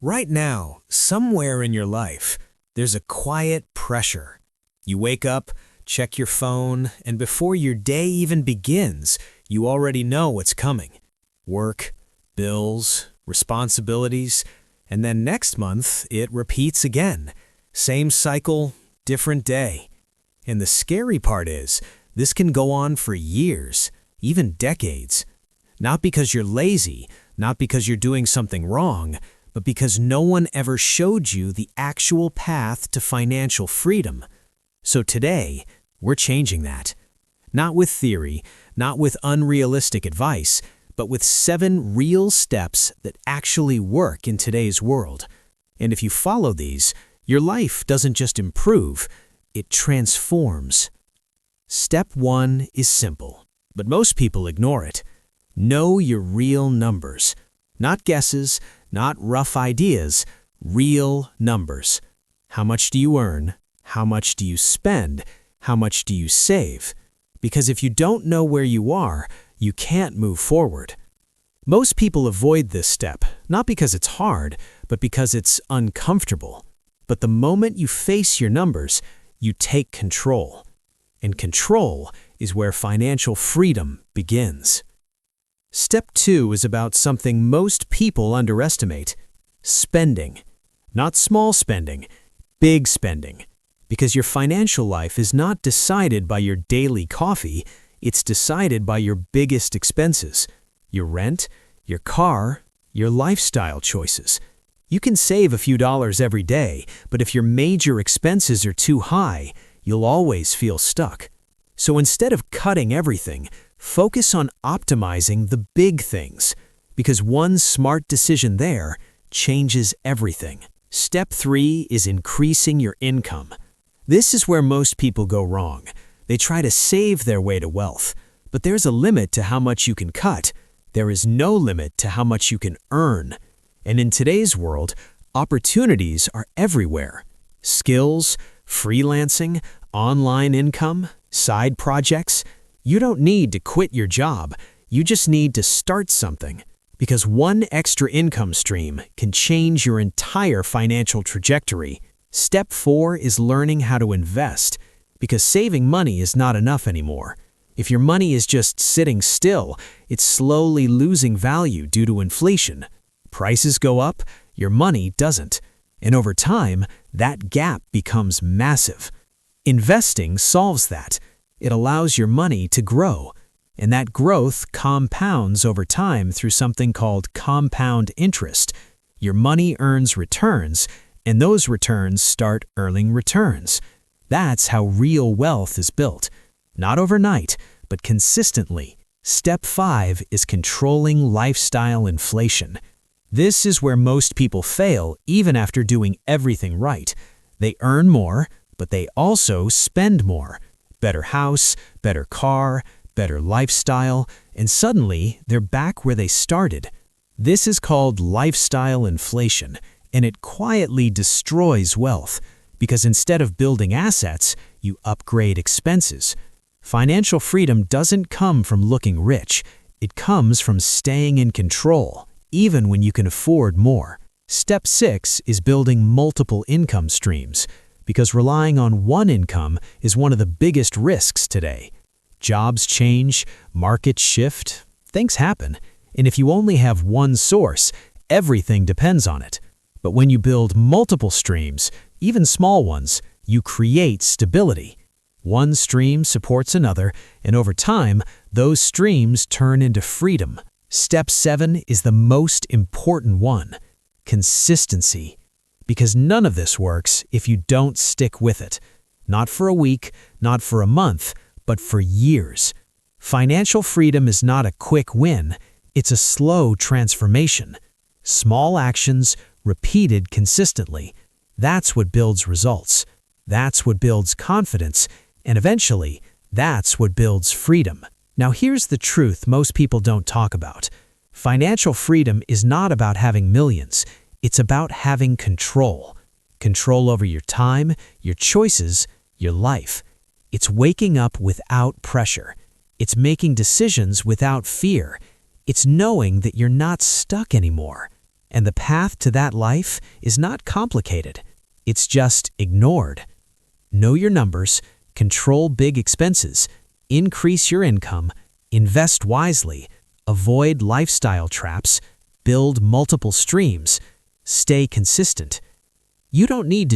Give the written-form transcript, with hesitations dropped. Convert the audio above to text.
Right now, somewhere in your life, there's a quiet pressure. You wake up, check your phone, and before your day even begins, you already know what's coming. Work, bills, responsibilities, and then next month it repeats again. Same cycle, different day. And the scary part is, this can go on for years, even decades. Not because you're lazy, not because you're doing something wrong, but because no one ever showed you the actual path to financial freedom. So today, we're changing that. Not with theory, not with unrealistic advice, but with 7 real steps that actually work in today's world. And if you follow these, your life doesn't just improve, it transforms. Step 1 is simple, but most people ignore it. Know your real numbers. Not guesses, not rough ideas, real numbers. How much do you earn? How much do you spend? How much do you save? Because if you don't know where you are, you can't move forward. Most people avoid this step, not because it's hard, but because it's uncomfortable. But the moment you face your numbers, you take control. And control is where financial freedom begins. Step 2 is about something most people underestimate: spending. Not small spending, big spending. Because your financial life is not decided by your daily coffee, it's decided by your biggest expenses: your rent, your car, your lifestyle choices. You can save a few dollars every day, but if your major expenses are too high, you'll always feel stuck. So instead of cutting everything, focus on optimizing the big things, because one smart decision there changes everything. Step 3 is increasing your income. This is where most people go wrong. They try to save their way to wealth, but there's a limit to how much you can cut. There is no limit to how much you can earn. And in today's world, opportunities are everywhere. Skills, freelancing, online income, side projects. You don't need to quit your job, you just need to start something. Because one extra income stream can change your entire financial trajectory. Step 4 is learning how to invest, because saving money is not enough anymore. If your money is just sitting still, it's slowly losing value due to inflation. Prices go up, your money doesn't. And over time, that gap becomes massive. Investing solves that. It allows your money to grow, and that growth compounds over time through something called compound interest. Your money earns returns, and those returns start earning returns. That's how real wealth is built. Not overnight, but consistently. Step 5 is controlling lifestyle inflation. This is where most people fail even after doing everything right. They earn more, but they also spend more. Better house, better car, better lifestyle, and suddenly they're back where they started. This is called lifestyle inflation, and it quietly destroys wealth, because instead of building assets, you upgrade expenses. Financial freedom doesn't come from looking rich. It comes from staying in control, even when you can afford more. Step 6 is building multiple income streams, because relying on one income is one of the biggest risks today. Jobs change, markets shift, things happen, and if you only have one source, everything depends on it. But when you build multiple streams, even small ones, you create stability. One stream supports another, and over time, those streams turn into freedom. Step 7 is the most important one: consistency. Because none of this works if you don't stick with it. Not for a week, not for a month, but for years. Financial freedom is not a quick win, it's a slow transformation. Small actions, repeated consistently. That's what builds results. That's what builds confidence. And eventually, that's what builds freedom. Now here's the truth most people don't talk about. Financial freedom is not about having millions. It's about having control. Control over your time, your choices, your life. It's waking up without pressure. It's making decisions without fear. It's knowing that you're not stuck anymore. And the path to that life is not complicated. It's just ignored. Know your numbers, control big expenses, increase your income, invest wisely, avoid lifestyle traps, build multiple streams, stay consistent. You don't need to do